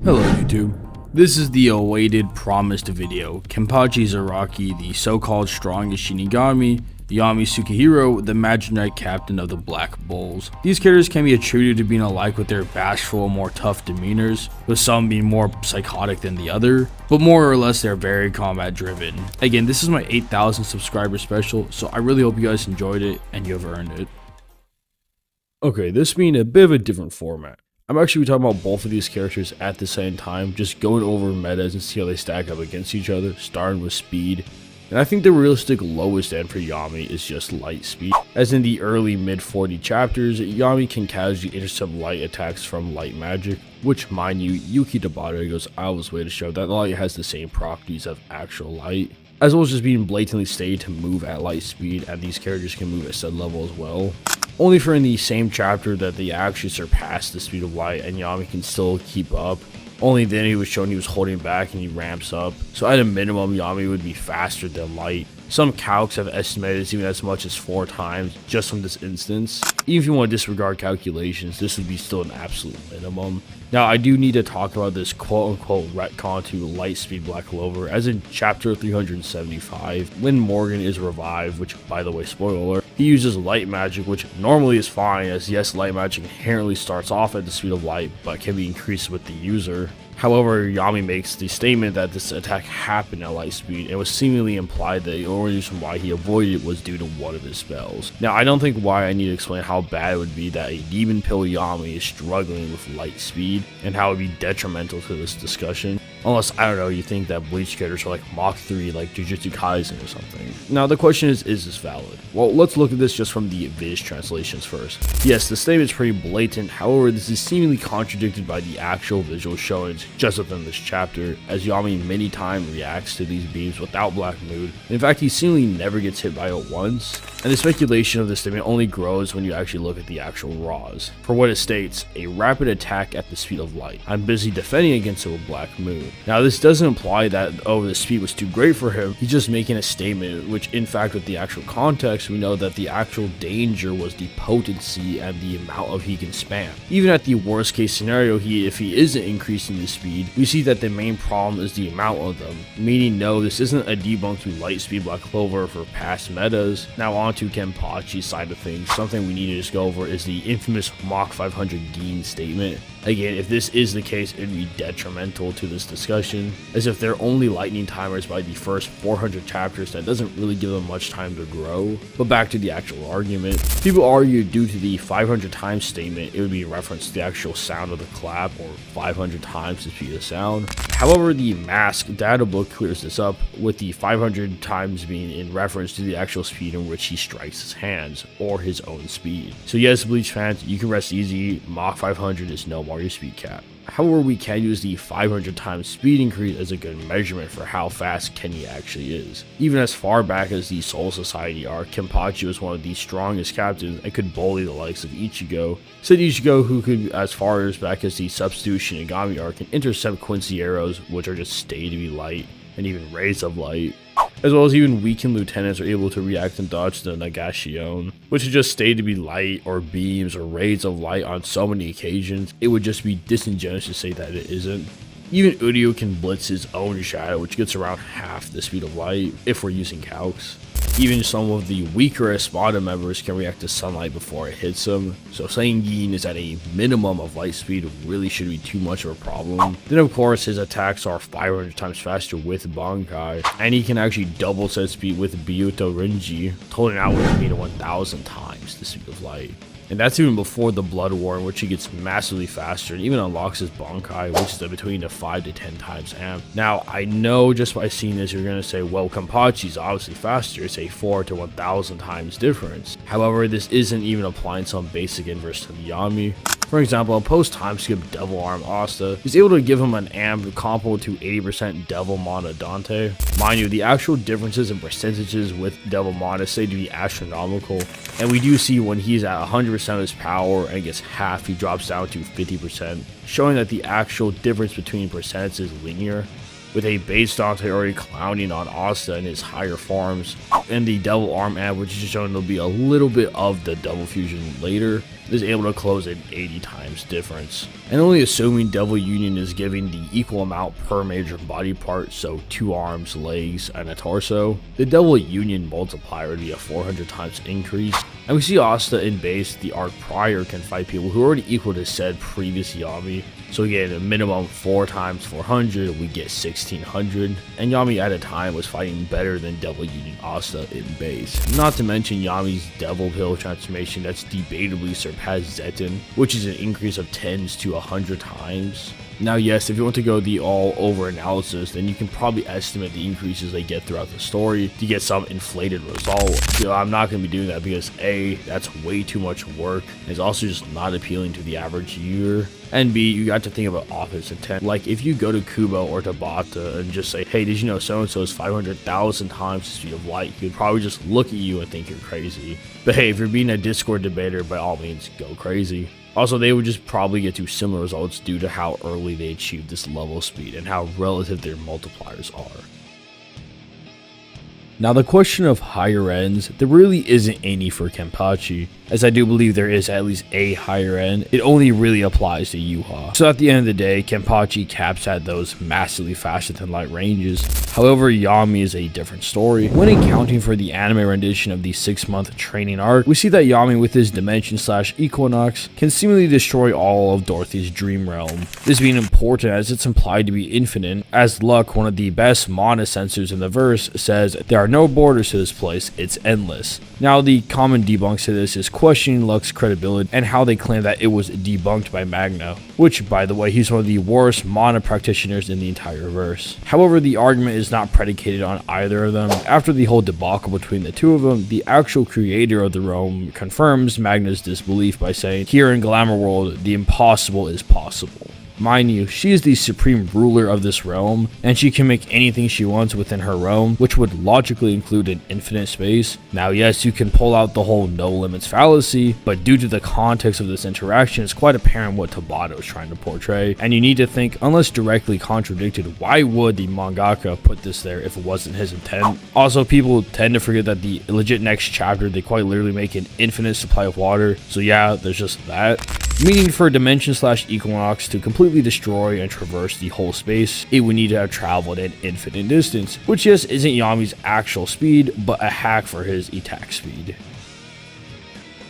Hello YouTube. This is the awaited promised video. Kenpachi Zaraki, the so-called strongest Shinigami, Yami Tsukihiro, the Magic Knight captain of the Black Bulls. These characters can be attributed to being alike with their bashful, more tough demeanors, with some being more psychotic than the other, but more or less they're very combat driven. Again, this is my 8,000 subscriber special, so I really hope you guys enjoyed it and you have earned it. Okay, this being a bit of a different format. I'm actually talking about both of these characters at the same time, just going over metas and see how they stack up against each other, starting with speed. And I think the realistic lowest end for Yami is just light speed. As in the early mid-40 chapters, Yami can casually intercept light attacks from light magic, which mind you, Yuki Tabata goes out of his way to show that light has the same properties of actual light, as well as just being blatantly stated to move at light speed, and these characters can move at said level as well. Only for in the same chapter that they actually surpass the speed of light and Yami can still keep up. Only then he was shown he was holding back and he ramps up. So at a minimum, Yami would be faster than light. Some calcs have estimated it's even as much as 4 times just from this instance. Even if you want to disregard calculations, this would be still an absolute minimum. Now I do need to talk about this quote-unquote retcon to Lightspeed Black Clover, as in chapter 375, when Morgan is revived, which by the way, spoiler alert, he uses light magic, which normally is fine, as yes, light magic inherently starts off at the speed of light, but can be increased with the user. However, Yami makes the statement that this attack happened at light speed, and was seemingly implied that the only reason why he avoided it was due to one of his spells. Now, I don't think why I need to explain how bad it would be that a Demon Pill Yami is struggling with light speed, and how it would be detrimental to this discussion. Unless, I don't know, you think that Bleach characters are like Mach 3, like Jujutsu Kaisen or something. Now, the question is this valid? Well, let's look at this just from the Viz translations first. Yes, the statement is pretty blatant, however, this is seemingly contradicted by the actual visual showings just within this chapter, as Yami many times reacts to these beams without Black Mood. In fact, he seemingly never gets hit by it once, and the speculation of this statement only grows when you actually look at the actual raws. For what it states, a rapid attack at the speed of light. I'm busy defending against it with Black Mood. Now, this doesn't imply that, oh, the speed was too great for him. He's just making a statement, which in fact with the actual context, we know that the actual danger was the potency and the amount of he can spam. Even at the worst case scenario, if he isn't increasing the speed, we see that the main problem is the amount of them. Meaning, no, this isn't a debunk to Lightspeed Black Clover for past metas. Now on to Kenpachi's side of things, something we need to just go over is the infamous Mach 500 Geen statement. Again, if this is the case, it would be detrimental to this discussion, as if they're only lightning timers by the first 400 chapters, that doesn't really give them much time to grow. But back to the actual argument. People argue due to the 500 times statement, it would be in reference to the actual sound of the clap, or 500 times the speed of sound. However, the mask data book clears this up, with the 500 times being in reference to the actual speed in which he strikes his hands, or his own speed. So yes, Bleach fans, you can rest easy, Mach 500 is no more your speed cap. However, we can use the 500 times speed increase as a good measurement for how fast Kenny actually is. Even as far back as the Soul Society arc, Kenpachi was one of the strongest captains and could bully the likes of Ichigo. Said Ichigo, who could, as far as back as the Substitute Shinigami arc, can intercept Quincy arrows, which are just stated to be light, and even rays of light. As well as even weakened lieutenants are able to react and dodge the Nagashionne, which is just stated to be light or beams or rays of light on so many occasions, it would just be disingenuous to say that it isn't. Even Udio can blitz his own shadow, which gets around half the speed of light if we're using calcs. Even some of the weaker Espada members can react to sunlight before it hits them, so saying Yin is at a minimum of light speed really shouldn't be too much of a problem. Then of course his attacks are 500 times faster with Bankai, and he can actually double set speed with Byuto Renji, totaling out with a speed of 1000 times the speed of light. And that's even before the Blood War, in which he gets massively faster and even unlocks his Bankai, which is between a 5 to 10 times amp. Now, I know just by seeing this, you're going to say, well, Kenpachi's obviously faster. It's a 4 to 1000 times difference. However, this isn't even applying some basic inverse to the Yami. For example, a post time skip Devil Arm Asta is able to give him an amp comparable to 80% Devil Mana Dante. Mind you, the actual differences in percentages with Devil Mana say to be astronomical, and we do see when he's at 100% of his power and gets half, he drops down to 50%, showing that the actual difference between percentages is linear. with a base Dante already clowning on Asta in his higher forms, and the double arm amp, which is shown to be a little bit of the double fusion later, is able to close an 80 times difference. And only assuming double union is giving the equal amount per major body part, so 2 arms, legs, and a torso, the double union multiplier would be a 400 times increase. And we see Asta in base, the arc prior, can fight people who already equal to said previous Yami. So again, a minimum 4 times 400, we get 1600. And Yami at a time was fighting better than double union Asta in base. Not to mention Yami's Devil Pill transformation that's debatably surpassed Zeton, which is an increase of 10s to 100 times. Now yes, if you want to go the all over analysis, then you can probably estimate the increases they get throughout the story to get some inflated result. You know, I'm not going to be doing that because A, that's way too much work, and it's also just not appealing to the average viewer. And B, you got to think about office intent. Like if you go to Kubo or Tabata and just say, hey, did you know so-and-so is 500,000 times the speed of light, he would probably just look at you and think you're crazy. But hey, if you're being a Discord debater, by all means, go crazy. Also, they would just probably get to similar results due to how early they achieved this level of speed and how relative their multipliers are. Now the question of higher ends, there really isn't any for Kenpachi, as I do believe there is at least a higher end. It only really applies to Yuha. So at the end of the day, Kenpachi caps at those massively faster than light ranges. However, Yami is a different story. When accounting for the anime rendition of the 6-month training arc, we see that Yami with his dimension / equinox can seemingly destroy all of Dorothy's dream realm. This being important as it's implied to be infinite, as Luck, one of the best mana censors in the verse, says there are no borders to this place, it's endless. Now the common debunks to this is questioning Luck's credibility and how they claim that it was debunked by Magna, which by the way, he's one of the worst mana practitioners in the entire verse. However, the argument is not predicated on either of them. After the whole debacle between the two of them, the actual creator of the realm confirms Magna's disbelief by saying, here in Glamour World, the impossible is possible. Mind you, she is the supreme ruler of this realm, and she can make anything she wants within her realm, which would logically include an infinite space. Now yes, you can pull out the whole no limits fallacy, but due to the context of this interaction, it's quite apparent what Tabata is trying to portray, and you need to think, unless directly contradicted, why would the mangaka put this there if it wasn't his intent? Also, people tend to forget that the legit next chapter, they quite literally make an infinite supply of water, so yeah, there's just that. Meaning for dimension / equinox to completely destroy and traverse the whole space, it would need to have traveled an infinite distance, which yes isn't Yami's actual speed, but a hack for his attack speed.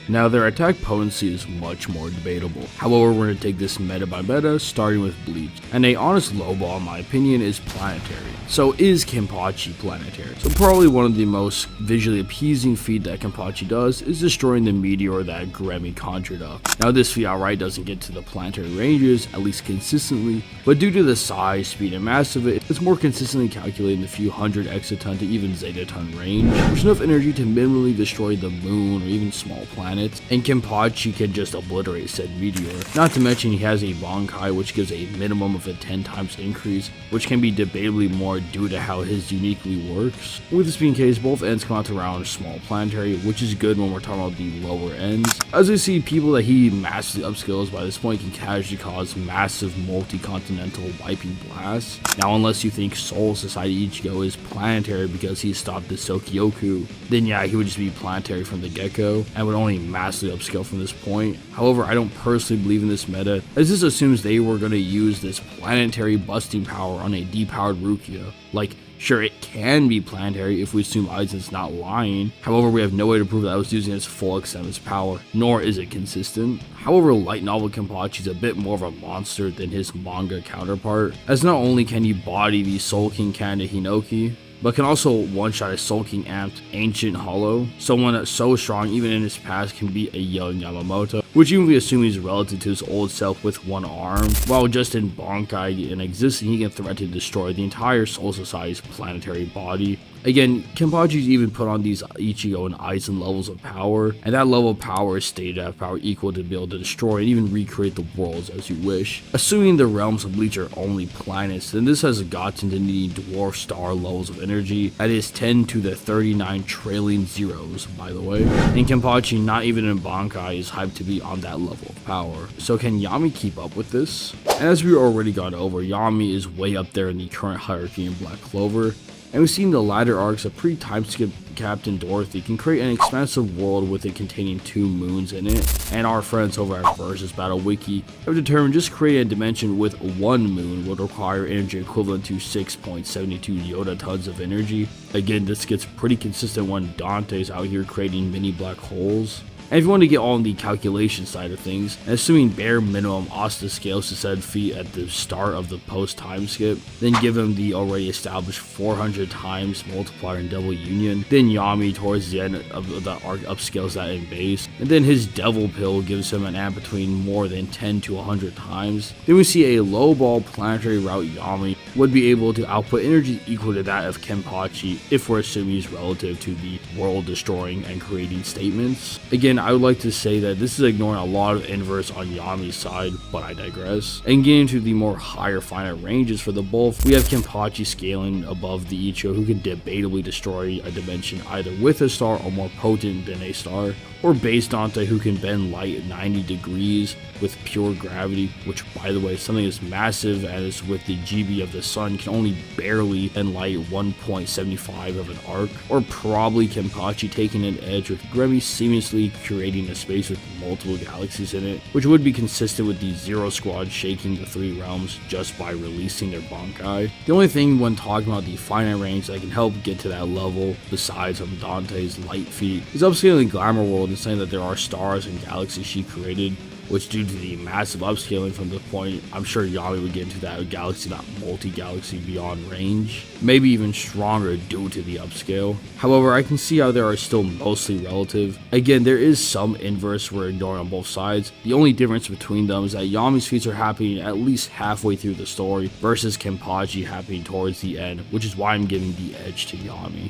Now their attack potency is much more debatable. However, we're going to take this meta by meta, starting with Bleach. And a honest lowball in my opinion is planetary. So is Kenpachi planetary? So probably one of the most visually appeasing feat that Kenpachi does is destroying the meteor that Gremi conjured up. Now this feat outright doesn't get to the planetary ranges, at least consistently, but due to the size, speed, and mass of it, it's more consistently calculated in the few hundred exaton to even zetaton range, which is enough energy to minimally destroy the moon or even small planets. And Kenpachi can just obliterate said meteor. Not to mention he has a Bankai, which gives a minimum of a 10 times increase, which can be debatably more due to how his uniquely works. With this being the case, both ends come out to around small planetary, which is good when we're talking about the lower ends. As we see, people that he massively upskills by this point can casually cause massive multi-continental wiping blasts. Now unless you think Soul Society Ichigo is planetary because he stopped the Sokyoku, then yeah, he would just be planetary from the get-go and would only massively upscale from this point. However, I don't personally believe in this meta, as this assumes they were going to use this planetary busting power on a depowered Rukia. Like, sure, it can be planetary if we assume Aizen's not lying. However, we have no way to prove that I was using its full extent of its power, nor is it consistent. However, light novel Kenpachi is a bit more of a monster than his manga counterpart, as not only can he body the Soul King Kanda Hinoki, but can also one-shot a Soul King amped Ancient Hollow, someone that's so strong even in his past can beat a young Yamamoto, which even if we assume he's relative to his old self with one arm, while just in Bankai and existing he can threaten to destroy the entire Soul Society's planetary body. Again, Kenpachi's even put on these Ichigo and Aizen levels of power, and that level of power is stated to have power equal to be able to destroy and even recreate the worlds as you wish. Assuming the realms of Bleach are only planets, then this has gotten to needing dwarf star levels of energy, that is 10 to the 39 trillion zeros, by the way. And Kenpachi, not even in Bankai, is hyped to be on that level of power. So can Yami keep up with this? And as we already gone over, Yami is way up there in the current hierarchy in Black Clover, and we've seen the latter arcs of pre-time skip Captain Dorothy can create an expansive world with it containing 2 moons in it, and our friends over at Versus Battle Wiki have determined just creating a dimension with 1 moon would require energy equivalent to 6.72 Yoda tons of energy. Again, this gets pretty consistent when Dante's out here creating mini black holes. And if you want to get on the calculation side of things, and assuming bare minimum Asta scales to said feat at the start of the post time skip, then give him the already established 400 times multiplier in double union, then Yami towards the end of the arc upscales that in base, and then his devil pill gives him an amp between more than 10 to 100 times. Then we see a low ball planetary route Yami would be able to output energy equal to that of Kenpachi if we're assuming he's relative to the world destroying and creating statements. Again, I would like to say that this is ignoring a lot of inverse on Yami's side, but I digress. And getting to the more higher finite ranges for the both, we have Kenpachi scaling above the Ichigo, who can debatably destroy a dimension either with a star or more potent than a star, or base Dante, who can bend light at 90 degrees with pure gravity, which by the way, something as massive as with the GB of the sun can only barely bend light 1.75 of an arc, or probably Kenpachi taking an edge with Gremmy seamlessly creating a space with multiple galaxies in it, which would be consistent with the Zero Squad shaking the 3 realms just by releasing their Bankai. The only thing when talking about the finite range that can help get to that level, besides Dante's light feat, is upscaling Glamour World and saying that there are stars and galaxies she created, which due to the massive upscaling from the point, I'm sure Yami would get into that galaxy, not multi-galaxy beyond range, maybe even stronger due to the upscale. However, I can see how they are still mostly relative. Again, there is some inverse we're ignoring on both sides. The only difference between them is that Yami's feats are happening at least halfway through the story versus Kenpachi happening towards the end, which is why I'm giving the edge to Yami.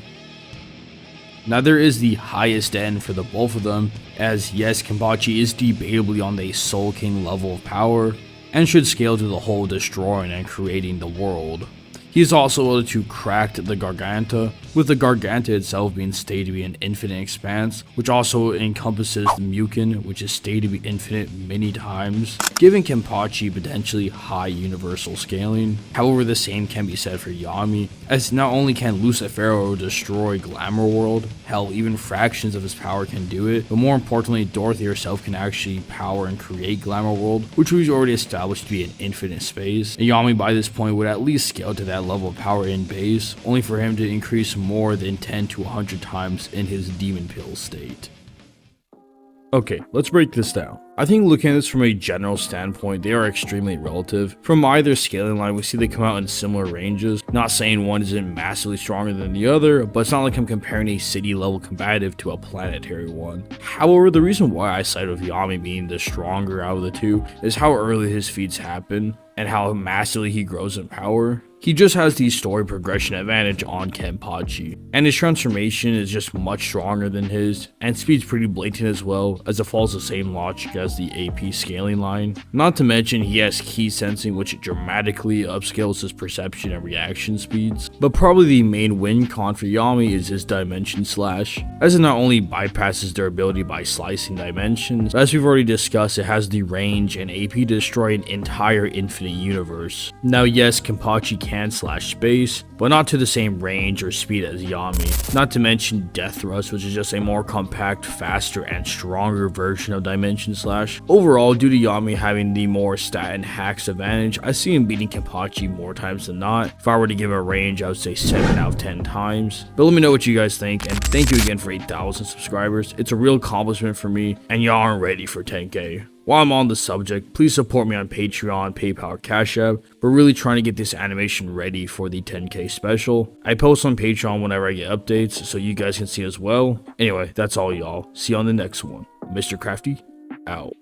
Now there is the highest end for the both of them, as yes, Kenpachi is debatably on the Soul King level of power, and should scale to the whole destroying and creating the world. He is also able to crack the Garganta, with the Garganta itself being stated to be an infinite expanse, which also encompasses the Mukin, which is stated to be infinite many times, giving Kenpachi potentially high universal scaling. However, the same can be said for Yami, as not only can Lucifero destroy Glamour World, hell, even fractions of his power can do it, but more importantly, Dorothy herself can actually power and create Glamour World, which we've already established to be an infinite space, and Yami by this point would at least scale to that level of power in base, only for him to increase more than 10 to 100 times in his demon pill state. Okay, let's break this down. I think looking at this from a general standpoint, they are extremely relative. From either scaling line, we see they come out in similar ranges. Not saying one isn't massively stronger than the other, but it's not like I'm comparing a city level combative to a planetary one. However, the reason why I side with Yami being the stronger out of the two is how early his feats happen and how massively he grows in power. He just has the story progression advantage on Kenpachi, and his transformation is just much stronger than his, and speed's pretty blatant as well, as it follows the same logic as the AP scaling line. Not to mention he has key sensing, which dramatically upscales his perception and reaction speeds. But probably the main win con for Yami is his dimension slash, as it not only bypasses durability by slicing dimensions, but as we've already discussed, it has the range and AP to destroy an entire infinite universe. Now yes, Kenpachi can slash space, but not to the same range or speed as Yami. Not to mention Death Thrust, which is just a more compact, faster, and stronger version of Dimension Slash. Overall, due to Yami having the more stat and hacks advantage, I see him beating Kenpachi more times than not. If I were to give a range, I would say 7 out of 10 times. But let me know what you guys think, and thank you again for 8,000 subscribers. It's a real accomplishment for me, and y'all aren't ready for 10K. While I'm on the subject, please support me on Patreon, PayPal, or Cash App. We're really trying to get this animation ready for the 10K special. I post on Patreon whenever I get updates, so you guys can see as well. Anyway, that's all y'all. See you on the next one. Mr. Crafty, out.